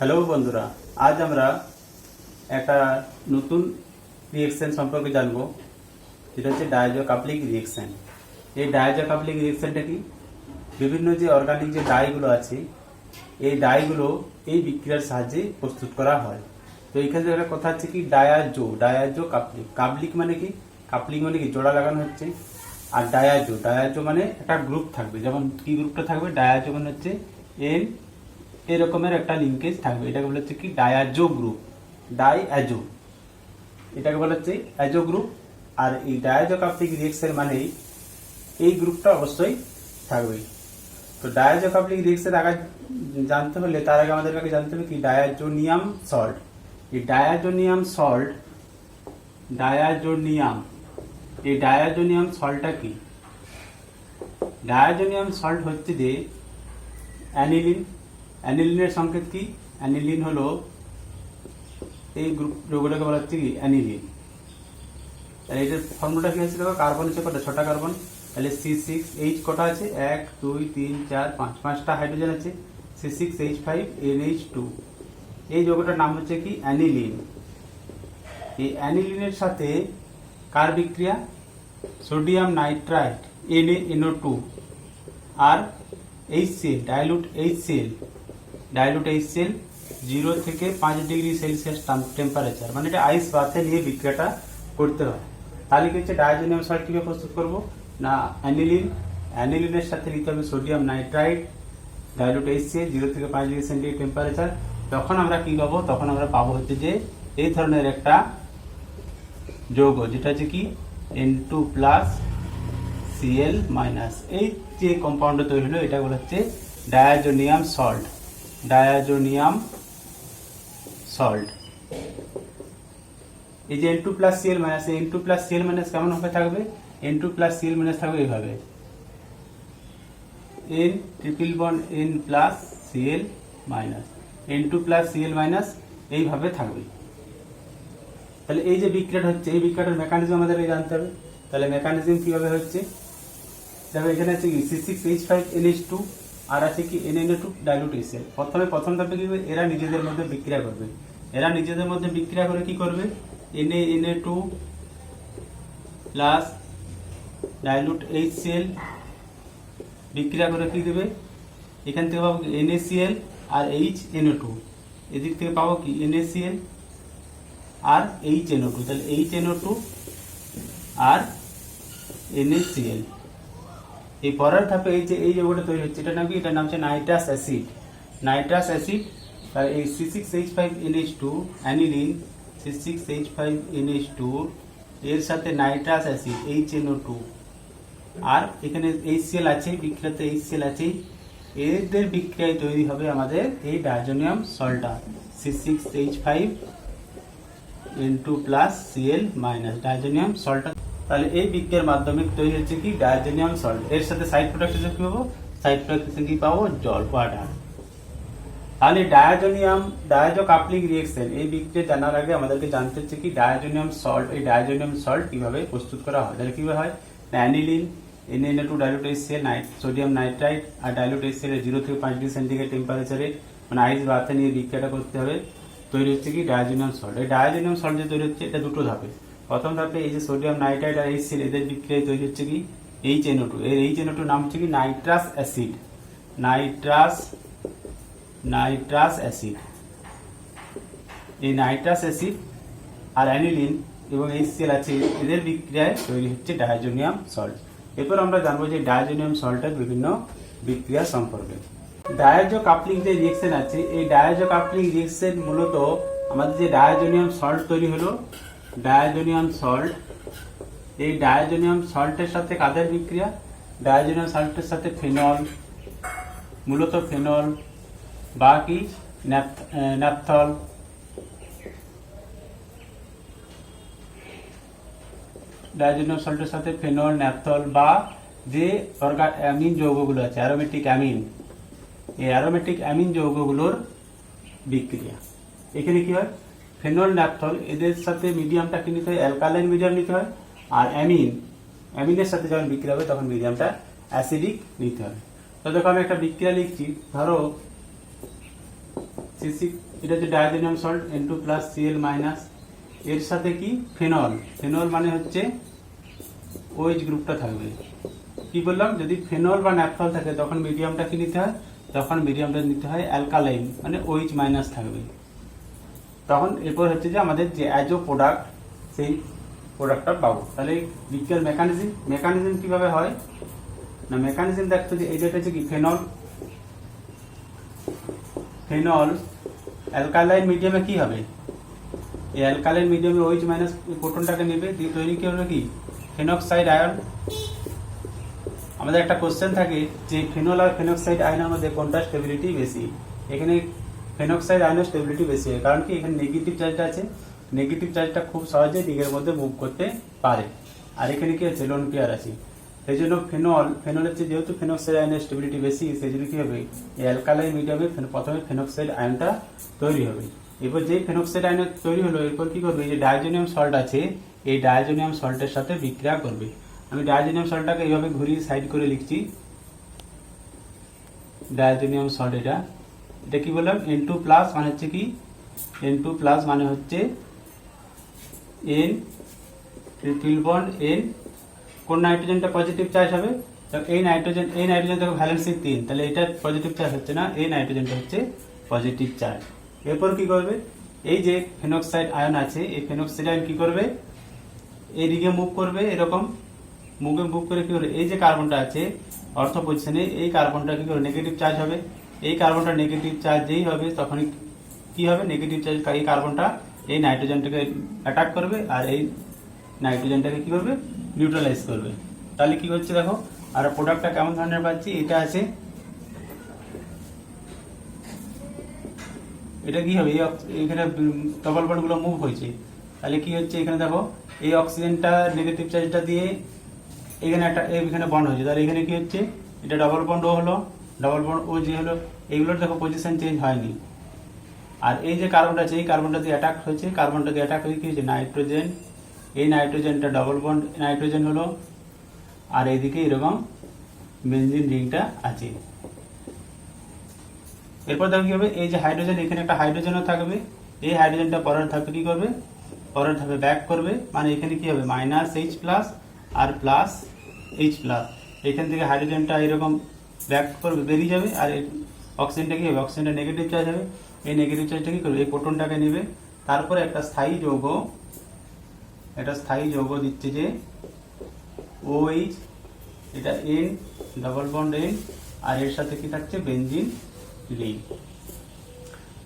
Hello বন্ধুরা, আজ আমরা একটা নতুন রিয়েকশন সম্পর্কে জানবো, যেটা হচ্ছে ডায়াজো কাপলিং রিয়েকশন। এই ডায়াজো কাপলিং রিয়েকশনটা কি? বিভিন্ন যে অর্গানিক যে ডাইগুলো আছে, এই ডাইগুলো এই বিক্রিয়ার সাহায্যে প্রস্তুত করা হয়। তো এইখানে একটা কথা হচ্ছে কি, ডায়াজো কাপলিং। কাপলিং মানে কি? কাপলিং মানে কি জোড়া লাগানো হচ্ছে। আর ডায়াজো মানে একটা গ্রুপ থাকবে। যেমন কি গ্রুপটা থাকবে? ডায়াজো মানে হচ্ছে এন এরকমের একটা লিঙ্কেজ থাকবে। এটাকে বলা হচ্ছে কি ডায়াজো গ্রুপ, ডায়াজো, এটাকে বলা হচ্ছে অ্যাজো গ্রুপ। আর এই ডায়াজো কাপলিং রিয়েকশন মানে এই গ্রুপটা অবশ্যই থাকবে। তো ডায়াজো কাপলিং রিয়েকশন আগে জানতে হলে তার আগে আমাদেরকে জানতে হবে কি ডায়াজোনিয়াম সল্ট। এই ডায়াজোনিয়াম সল্টটা কি? ডায়াজোনিয়াম সল্ট হচ্ছে যে অ্যানিলিন। অ্যানিলিনের সংকেত কি? অ্যানিলিন হলো এই গ্রুপ যোগটাকে বলা হচ্ছে কি অ্যানিলিন। তাহলে এটার ফর্মুলাটা কি হচ্ছে? দেখো, কার্বন হচ্ছে কটা? 6টা কার্বন। তাহলে C6H কটা আছে? 1 2 3 4 5, 5টা হাইড্রোজেন আছে। C6H5NH2। এই যৌগটার নাম হচ্ছে কি অ্যানিলিন। এই অ্যানিলিনের সাথে কার বিক্রিয়া? সোডিয়াম নাইট্রাইট NaNO2 আর HCl, ডাইলুট HCl 0 থেকে 5 ডিগ্রি সেলসিয়াস টেম্পারেচার, মানে এটা আইস বাথে নিয়ে বিক্রিয়াটা করতে হয়। তাহলে কি হচ্ছে ডায়াজোনিয়াম সল্ট কিভাবে প্রস্তুত করব? না, অ্যানিলিনের সাথে নিতে হবে সোডিয়াম নাইট্রাইট, ডাইলুট HCl 0 থেকে 5 ডিগ্রি সেন্টিগ্রেড টেম্পারেচার। তখন আমরা কি পাবো? তখন আমরা পাবো হচ্ছে যে এই ধরনের একটা যৌগ, যেটা হচ্ছে কি N2+Cl-। এই যে কম্পাউন্ডটা তৈরি হলো, এটা বলা হচ্ছে ডায়াজোনিয়াম সল্ট। এই যে N2+Cl-, এই N2+Cl- কেমন ভাবে থাকবে? N2+Cl- থাকবে এইভাবে, N triple bond N+Cl-, N2+Cl- এইভাবে থাকবে। তাহলে এই যে বিক্রিয়াটা হচ্ছে, এই বিক্রিয়াটার মেকানিজম আমাদেরকে জানতে হবে। তাহলে মেকানিজম কিভাবে হচ্ছে? দেখো, এখানে আছে কি C6H5NH2 আর আছে কি NaNO2 ডাইলুট HCl। প্রথম ধাপে কি হবে? এরা নিজেদের মধ্যে বিক্রিয়া করে কি করবে? NaNO2 প্লাস ডাইলুট HCl বিক্রিয়া করে কি দেবে? এখান থেকে পাবো NaCl আর HNO2, এদিক থেকে পাবো কি NaCl আর HNO2। তাহলে HNO2 আর NaCl। এই পরের ধাপে এই যৌগটা তৈরি হচ্ছে, এটার নাম হচ্ছে নাইট্রাস অ্যাসিড। তাহলে এই C6H5NH2 অ্যানিলিন, C6H5NH2 এর সাথে নাইট্রাস অ্যাসিড HNO2 আর এখানে HCl আছে, বিক্রিয়াতে HCl আছে। এদের বিক্রিয়ায় তৈরি হবে আমাদের এই ডায়াজোনিয়াম সল্টটা, C6H5N2+Cl- ডায়াজোনিয়াম সল্টটা। তাহলে এই বিক্রিয়ার মাধ্যমে তৈরি হচ্ছে কি ডায়াজোনিয়াম সল্ট। এর সাথে সাইড প্রোডাক্ট হিসেবে কি পাবো? সাইড প্রোডাক্ট হিসেবে কি পাবো? জল, ওয়াটার। তাহলে ডায়াজো কাপলিং রিয়েকশন, এই বিক্রিয়া জানার আগে আমাদেরকে জানতে হচ্ছে কি ডায়াজোনিয়াম সল্ট। এই ডায়াজোনিয়াম সল্ট কিভাবে প্রস্তুত করা হয়? তাহলে কিভাবে হয়? Aniline, NaNO2 dilute HCl, sodium nitrite আর ডাইলুট HCl 0 থেকে 5 ডিগ্রি সেন্টিগ্রেড টেম্পারেচারে, মানে আইস বাথে নিয়ে বিক্রিয়াটা করতে হবে। তৈরি হচ্ছে কি ডায়াজোনিয়াম সল্ট। এই ডায়াজোনিয়াম সল্ট যে তৈরি হচ্ছে, এটা দুটো ধাপে। প্রথম ধাপে এই যে সোডিয়াম নাইট্রাইট আর HCl, এদের বিক্রিয়ায় তৈরি হচ্ছে কি HNO2। এর HNO2 নাম হচ্ছে কি নাইট্রাস অ্যাসিড। এই নাইট্রাস অ্যাসিড আর অ্যানিলিন এবং HCl আছে, এদের বিক্রিয়ায় তৈরি হচ্ছে ডায়াজোনিয়াম সল্ট। এরপর আমরা জানবো যে ডায়াজোনিয়াম সল্টের বিভিন্ন বিক্রিয়া সম্পর্কে। ডায়াজো কাপলিং যে রিয়েকশন আছে, এই ডায়াজো কাপলিং রিয়েকশন মূলত আমাদের যে ডায়াজোনিয়াম সল্ট তৈরি হলো, ডায়াজোনিয়াম সল্ট, এই ডায়াজোনিয়াম সল্টের সাথে কাদের বিক্রিয়া? ডায়াজোনিয়াম সল্টের সাথে ফেনল, মূলত ফেনল বা কি ন্যাপথল, ডায়াজোনিয়াম সল্টের সাথে ফেনল, ন্যাপথল বা যে অ্যামিন যৌগগুলো আছে, অ্যারোমেটিক অ্যামিন, এই অ্যারোমেটিক অ্যামিন যৌগগুলোর বিক্রিয়া। এখানে কি হয়? ফেনল, ন্যাপথল, এদের সাথে মিডিয়ামটা কি নিতে হয়? অ্যালকালাইন মিডিয়াম নিতে হয়। আর অ্যামিনের সাথে যখন বিক্রিয়া হবে তখন মিডিয়ামটা অ্যাসিডিক নিতে হবে। তো দেখো, আমি একটা বিক্রিয়া লিখছি। ধরো সিসি, এটা হচ্ছে diazonium salt N2 plus Cl minus, এর সাথে কি ফেনল, ফেনল মানে হচ্ছে OH গ্রুপটা থাকবে। কি বললাম, যদি ফেনল বা ন্যাপথল থাকে তখন মিডিয়ামটা কি নিতে হয়, তখন মিডিয়ামটা নিতে হয় অ্যালকালাইন মানে OH মাইনাস থাকবে। তখন এরপর হচ্ছে যে আমাদের যে অ্যাজো প্রোডাক্ট সেই প্রোডাক্টটা পাবো। তাহলে বিক্রিয়ার মেকানিজম কিভাবে হয় না, মেকানিজম দেখতে যে এইটা হচ্ছে কি ফেনল, ফেনল অ্যালকালাইন মিডিয়ামে কি হবে, এই অ্যালকালাইন মিডিয়ামে OH মাইনাস প্রোটনটাকে নেবে, দিয়ে তৈরি কি হবে কি ফেনক্সাইড আয়ন। আমাদের একটা কোশ্চেন থাকে যে ফেনল আর ফেনক্সাইড আয়নের মধ্যে কোনটা স্টেবিলিটি বেশি। এখানে ফেনক্সাইড আয়নের স্টেবিলিটি বেশি হয়, কারণ কি এখানে নেগেটিভ চার্জটা আছে, নেগেটিভ চার্জটা খুব সহজে দিকের মধ্যে মুভ করতে পারে। আর এখানে কি আছে লোন পেয়ার আছে, সেই জন্য ফেনলের চেয়ে যেহেতু ফেনক্সাইড আয়নের স্টেবিলিটি বেশি, সেই জন্য কি হবে এই অ্যালকালাইন মিডিয়ামে প্রথমে ফেনক্সাইড আয়নটা তৈরি হবে। এরপর যেই ফেনক্সাইড আয়ন তৈরি হলো, এরপর কি করবে, এই যে ডায়াজোনিয়াম সল্ট আছে এই ডায়াজোনিয়াম সল্টের সাথে বিক্রিয়া করবে। আমি ডায়াজোনিয়াম সল্টটাকে এইভাবে ঘুরিয়ে সাইড করে লিখছি, ডায়াজোনিয়াম সল্ট এটা কি বললাম N2 প্লাস মানে হচ্ছে কি N2 প্লাস মানে হচ্ছে N ট্রিপল বন্ড N, কোন নাইট্রোজেনটা পজিটিভ চার্জ হবে, এই নাইট্রোজেন দেখো ভ্যালেন্সি 3, তাহলে এটা পজিটিভ চার্জ হচ্ছে না, এই নাইট্রোজেনটা হচ্ছে পজিটিভ চার্জ। এরপর কি করবে, এই যে ফেনক্সাইড আয়ন আছে এই ফেনক্সাইড আয়ন কি করবে, এইদিকে মুভ করবে, এরকম মুভ করে কি করবে, এই যে কার্বনটা আছে অর্থ পজিশনে, এই কার্বনটা কি করবে নেগেটিভ চার্জ হবে, এই কার্বনটা নেগেটিভ চার্জ যেই হবে তখনই কি হবে নেগেটিভ চার্জ, এই কার্বনটা এই নাইট্রোজেনটাকে অ্যাটাক করবে আর এই নাইট্রোজেনটাকে কি করবে নিউট্রালাইজ করবে। তাহলে কি হচ্ছে দেখো, আর প্রোডাক্টটা কেমন ধরনের পাচ্ছি, এটা আছে, এটা কি হবে এখানে ডবল বন্ড গুলো মুভ হয়েছে, তাহলে কি হচ্ছে এখানে দেখো এই অক্সিজেনটা নেগেটিভ চার্জটা দিয়ে এখানে বন্ড হয়েছে, তাহলে এখানে কি হচ্ছে এটা ডবল বন্ড ও হলো, ডবল বন্ড ও যে হলো, এইগুলোর দেখো পজিশন চেঞ্জ হয়নি। আর এই যে কার্বনটা আছে এই কার্বনটা দিয়ে অ্যাটাক হয়েছে, কার্বনটা দিয়ে অ্যাটাক হয়ে কি হয়েছে নাইট্রোজেন, এই নাইট্রোজেনটা ডবল বন্ড নাইট্রোজেন হলো, আর এইদিকে এরকম বেনজিন রিংটা আছে। এরপর দেখো কি হবে, এই যে হাইড্রোজেন এখানে একটা হাইড্রোজেনও থাকবে, এই হাইড্রোজেনটা পরের ধাপে কি করবে, পরের ধাপে ব্যাক করবে, মানে এখানে কি হবে মাইনাস H প্লাস আর প্লাস H প্লাস, এখান থেকে হাইড্রোজেনটা এরকম ব্যাক করবে বেরিয়ে যাবে, আর অক্সিজেনটা কি হবে, অক্সিজেনটা নেগেটিভ চার্জ হবে, এই নেগেটিভ চার্জটা কি করবে এই প্রোটনটাকে নেবে, তারপরে একটা স্থায়ী যৌগ দিচ্ছে যে OH, এটা N ডবল বন্ড N, আর এর সাথে কি থাকছে বেনজিন রিং।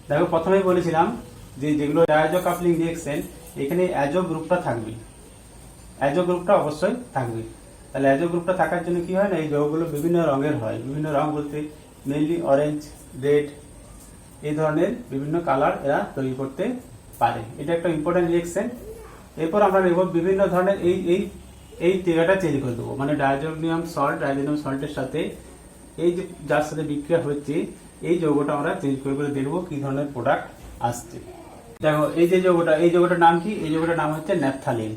দেখো প্রথমেই বলেছিলাম যে যেগুলো ডায়াজো কাপলিং রিঅ্যাকশন এখানে অ্যাজো গ্রুপটা থাকবে, অ্যাজো গ্রুপটা অবশ্যই থাকবে। তাহলে অ্যাজো গ্রুপটা থাকার জন্য কি হয় না, এই যৌগগুলো বিভিন্ন রঙের হয়, বিভিন্ন রং বলতে মেইনলি অরেঞ্জ, রেড, এই ধরনের বিভিন্ন কালার এরা তৈরি করতে পারে। এটা একটা ইম্পর্টেন্ট রিঅ্যাকশন। এরপর আমরা নেব বিভিন্ন ধরনের এই জায়গাটা চেঞ্জ করে দেবো, মানে ডায়াজোনিয়াম সল্টের সাথে এই যে যার সাথে বিক্রিয়া হচ্ছে এই যৌগটা আমরা চেঞ্জ করে দেখবো কি ধরনের প্রোডাক্ট আসছে। দেখো এই যে যৌগটার নাম কি, এই যৌগটার নাম হচ্ছে ন্যাপথালিন।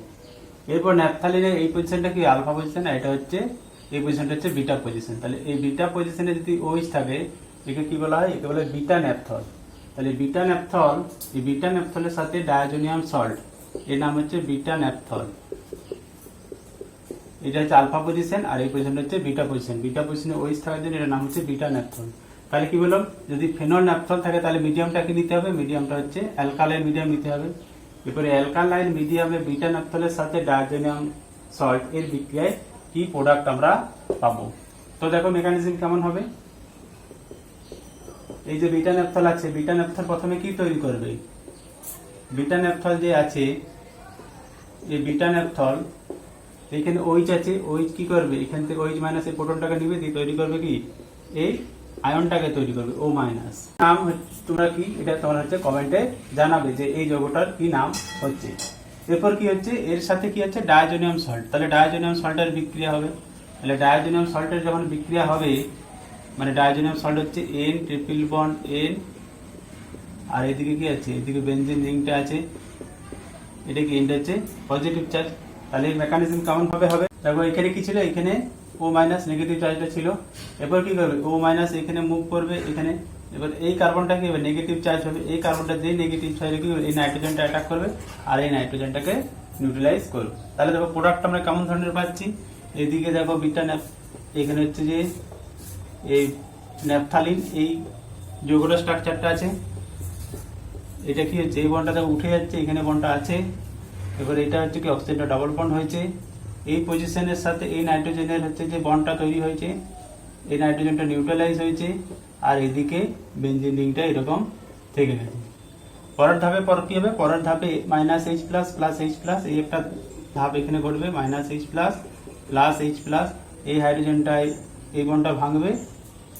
এরপর ন্যাপথালিনের এই পজিশনটা কি আলফা পজিশন, এটা হচ্ছে এই পজিশনটা হচ্ছে বিটা পজিশন। তাহলে এই বিটা পজিশনে যদি OH থাকে একে কি বলা হয়, একে বলে বিটা ন্যাপথল। তাহলে বিটা ন্যাপথল, এই বিটা ন্যাপথলের সাথে ডায়াজোনিয়াম সল্ট এর নাম হচ্ছে বিটা ন্যাপথল, এটা হচ্ছে আলফা পজিশন, আর এই পজিশনটা হচ্ছে বিটা পজিশন। বিটা পজিশনে OH থাকার জন্য এটার নাম হচ্ছে বিটা ন্যাপথল। তাহলে কি বললাম, যদি ফেনল ন্যাপথল থাকে তাহলে মিডিয়ামটা কি নিতে হবে, মিডিয়ামটা হচ্ছে অ্যালকালাইন মিডিয়াম নিতে হবে। এরপরে অ্যালকালাইন মিডিয়ামে বিটা ন্যাপথলের সাথে ডায়াজোনিয়াম সল্ট এর বিক্রিয়ায় কি প্রোডাক্ট আমরা পাবো। তো দেখো মেকানিজম কেমন হবে, এই যে বিটা ন্যাপথল আছে, বিটা ন্যাপথল প্রথমে কি তৈরি করবে, বিটা ন্যাপথল যে আছে এই বিটা ন্যাপথল এখানে OH আছে, OH কি করবে এখান থেকে OH মাইনাস এই প্রোটনটাকে নিবে, দিয়ে তৈরি করবে কি এই আয়নটাকে তৈরি করবে O মাইনাস। নাম তোমরা কি এটা তোমরা হচ্ছে কমেন্টে জানাবে যে এই যৌগটার কি নাম হচ্ছে। এরপর কি হচ্ছে এর সাথে কি হচ্ছে ডায়াজোনিয়াম সল্ট, তাহলে ডায়াজোনিয়াম সল্টের বিক্রিয়া হবে। তাহলে ডায়াজোনিয়াম সল্টের যখন বিক্রিয়া হবে মানে ডায়াজোনিয়াম সল্ট হচ্ছে N ট্রিপল বন্ড N, আর এদিকে কি আছে এদিকে বেনজিন রিংটা আছে, এটা কি এটা হচ্ছে পজিটিভ চার্জ। তাহলে এই মেকানিজম কেমন হবে, দেখো এখানে কি ছিল, এখানে O মাইনাস নেগেটিভ চার্জটা ছিল। এরপর কি করবে O মাইনাস এখানে মুভ করবে, এখানে এবার এই কার্বনটা কি হবে, নেগেটিভ চার্জ হবে, এই কার্বনটা যেই নেগেটিভ চার্জ কি হবে, এই নাইট্রোজেনটা অ্যাটাক করবে আর এই নাইট্রোজেনটাকে নিউট্রালাইজ করবে। তাহলে দেখো প্রোডাক্ট আমরা কেমন ধরনের পাচ্ছি, এদিকে দেখো বিটা এখানে হচ্ছে যে এই ন্যাপথালিন এই যৌগটা স্ট্রাকচারটা আছে, এটা কি হচ্ছে এই বন্ডটা দেখো উঠে যাচ্ছে, এখানে বন্ডটা আছে। এবার এটা হচ্ছে কি অক্সিজেনটা ডাবল বন্ড হয়েছে, এই পজিশনের সাথে এই নাইট্রোজেনের হচ্ছে যে বন্ডটা তৈরি হয়েছে, এই নাইট্রোজেনটা নিউট্রালাইজ হয়েছে আর এদিকে বেনজিন রিংটা এরকম থেকে গেছে। পরের ধাপে পর কি হবে, পরের ধাপে minus H plus plus H plus এই একটা ধাপ এখানে ঘটবে, minus H plus plus H plus, এই হাইড্রোজেনটাই এই বন্ডটা ভাঙবে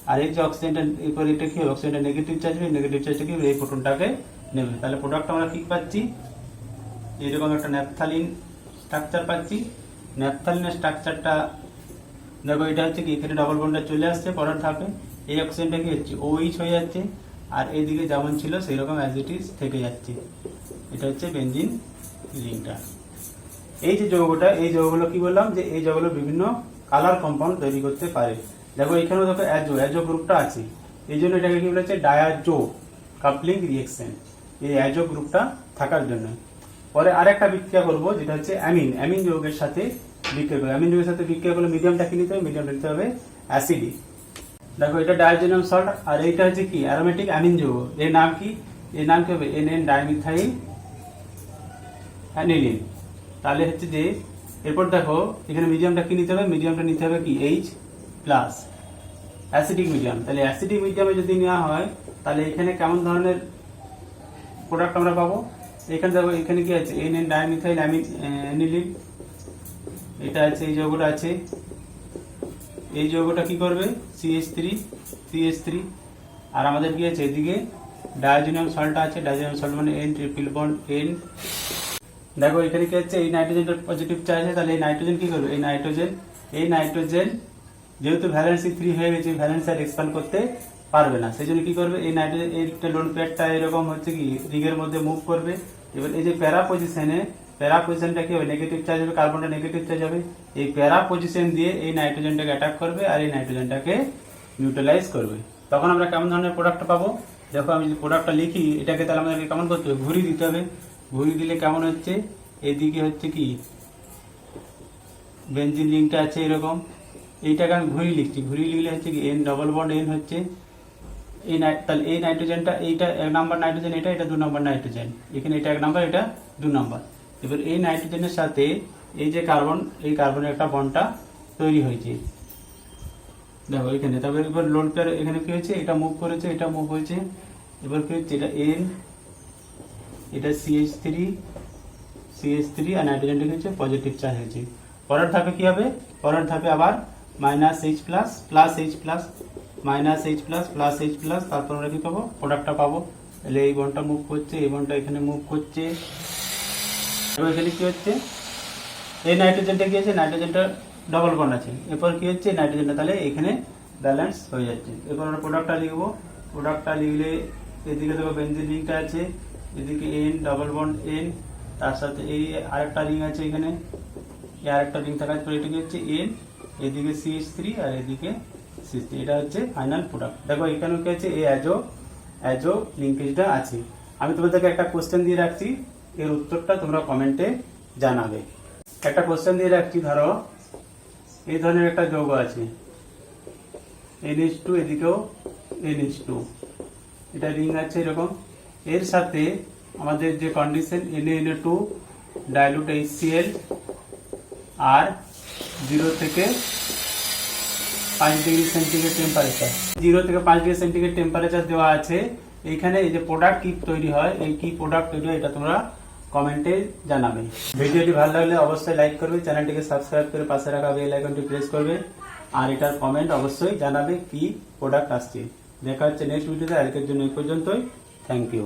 আর এই যে অক্সিজেনটা এরপর এটা কি হবে, অক্সিজেনটা নেগেটিভ চার্জ হবে, নেগেটিভ চার্জটা কি এই প্রোটনটাকে নেবে। তাহলে প্রোডাক্ট আমরা কি পাচ্ছি, এরকম একটা ন্যাপথালিন স্ট্রাকচার পাচ্ছি। ন্যাপথালিনের স্ট্রাকচারটা দেখো এটা হচ্ছে কি এখানে ডাবল বন্ডটা চলে আসছে, পরের ধাপে এই অক্সিজেনটা কি হচ্ছে OH হয়ে যাচ্ছে আর এইদিকে যেমন ছিল সেই রকম অ্যাজ ইট ইজ থেকে যাচ্ছে। এটা হচ্ছে বেনজিন রিংটা। এই যে যৌগটা, এই যৌগগুলো কি বললাম যে এই যৌগগুলো বিভিন্ন কালার কম্পাউন্ড তৈরি করতে পারে। দেখো এখানেও দেখো অ্যাজো গ্রুপটা আছে, এই জন্য এটাকে কি বলেছে ডায়াজো কাপলিং রিঅ্যাকশন, এই অ্যাজো গ্রুপটা থাকার জন্য। পরে আরেকটা বিক্রিয়া করবো যেটা হচ্ছে অ্যামিন যৌগের সাথে বিক্রিয়া করবে। অ্যামিন যৌগের সাথে বিক্রিয়া করলে মিডিয়ামটা কি নিতে হবে, মিডিয়ামটা নিতে হবে অ্যাসিডিক। দেখো এটা ডাইজোনিয়াম সল্ট আর এইটা হচ্ছে কি অ্যারোমেটিক অ্যামিন যৌগ, এর নাম কি, এর নাম কি হবে NN ডাইমিথাইল অ্যানিলিন। তাহলে হচ্ছে যে এরপর দেখো এখানে মিডিয়ামটা কি নিতে হবে, মিডিয়ামটা নিতে হবে কি H প্লাস অ্যাসিডিক মিডিয়াম। তাহলে অ্যাসিডিক মিডিয়ামে যদি নেওয়া হয় তাহলে এখানে কেমন ধরনের প্রোডাক্ট আমরা পাবো, এখানে দেখো এখানে কি আছে NN ডাইমিথাইল অ্যানিলিন, এটা আছে এই যৌগটা আছে, এই যৌগটা কি করবে CH3 আর আমাদের কি আছে এদিকে ডাইজোনিয়াম সল্ট আছে, ডাইজোনিয়াম সল্ট মানে N ট্রিপল বন্ড N। দেখো এখানে কি হচ্ছে এই নাইট্রোজেনটার পজিটিভ চার্জ আছে, তাহলে এই নাইট্রোজেন কি করবে, এই নাইট্রোজেন যেহেতু ভ্যালেন্সি 3 হয়ে গেছে ভ্যালেন্সি আর এক্সপ্যান্ড করতে পারবে না, সেই জন্য কি করবে এই নাইট্রোজেন এইটা লোন পেয়ারটা এরকম হচ্ছে কি রিংয়ের মধ্যে মুভ করবে। এবার এই যে প্যারা পজিশনটা কি হবে, নেগেটিভ চার্জ হবে, কার্বনটা নেগেটিভ চার্জ হবে, এই প্যারা পজিশন দিয়ে এই নাইট্রোজেনটাকে অ্যাটাক করবে আর এই নাইট্রোজেনটাকে নিউট্রালাইজ করবে। তখন আমরা কেমন ধরনের প্রোডাক্ট পাবো, দেখো আমি যদি প্রোডাক্টটা লিখি এটাকে তাহলে আমাদেরকে কেমন করতে হবে, ঘুরিয়ে দিতে হবে। ঘুরিয়ে দিলে কেমন হচ্ছে, এদিকে হচ্ছে কি বেনজিন রিংটা আছে এরকম, এইটাকে আমি ঘুরিয়ে লিখছি, ঘুরিয়ে লিখলে হচ্ছে কি N ডবল বন্ড N হচ্ছে এই তাহলে এই নাইট্রোজেনটা এইটা 1 নাম্বার নাইট্রোজেন, এটা 2 নাম্বার নাইট্রোজেন, এখানে এটা 1 নাম্বার এটা 2 নাম্বার। এবার এই নাইট্রোজেনের সাথে এই যে কার্বন, এই কার্বনের একটা বন্ডটা তৈরি হয়েছে দেখো এখানে। তারপর এবার লোন পেয়ার এখানে কি হয়েছে, এটা মুভ করেছে, এটা মুভ হয়েছে, এবার কি হচ্ছে এটা N, এটা CH3 আর নাইট্রোজেনটা কি হচ্ছে পজিটিভ চার্জ হয়েছে। পরের ধাপে কি হবে, পরের ধাপে আবার minus H plus plus H plus minus H plus plus H plus, তারপর আমরা কি পাবো, প্রোডাক্টটা পাবো। তাহলে এই বন্ডটা মুভ করছে, এই বন্ডটা এখানে মুভ করছে, এবার এখানে কি হচ্ছে এই নাইট্রোজেনটা কি আছে, নাইট্রোজেনটা ডবল বন্ড আছে, এরপর কি হচ্ছে নাইট্রোজেনটা তাহলে এখানে ব্যালেন্স হয়ে যাচ্ছে। এরপর আমরা প্রোডাক্টটা লিখবো, প্রোডাক্টটা লিখলে এদিকে দেখো বেনজিন রিংটা আছে, এদিকে N ডবল বন্ড N, তার সাথে এই আরেকটা রিং আছে এখানে, এই আরেকটা রিং থাকার পরে এটা কি হচ্ছে N, এদিকে CH3 আর এদিকে CH3, এটা হচ্ছে ফাইনাল প্রোডাক্ট। দেখো এখানে কি আছে এই অ্যাজো লিঙ্কেজটা আছে। আমি তোমাদেরকে একটা কোশ্চেন দিয়ে রাখছি, এর উত্তরটা তোমরা কমেন্টে জানাবে। একটা কোশ্চেন দিয়ে রাখছি, ধরো এই ধরনের একটা যৌগ আছে NH2, এদিকেও NH2, এটা রিং আছে এরকম, এর সাথে আমাদের যে কন্ডিশন Na2 ডাইলুট HCl আর 0 থেকে 5 ডিগ্রি সেন্টিগ্রেড টেম্পারেচার, 0 থেকে 5 ডিগ্রি সেন্টিগ্রেড টেম্পারেচার দেওয়া আছে। এইখানে এই যে প্রোডাক্ট কি তৈরি হয়, এই কি প্রোডাক্ট তৈরি হয় এটা তোমরা কমেন্টে জানাবে। ভিডিওটি ভালো লাগলে অবশ্যই লাইক করবে, চ্যানেলটিকে সাবস্ক্রাইব করে পাশে রাখা বেল আইকনটি প্রেস করবে আর এটার কমেন্ট অবশ্যই জানাবে কি প্রোডাক্ট আসছে। দেখা হচ্ছে নেক্সট ভিডিওতে, আজকের জন্য এই পর্যন্তই। Thank you.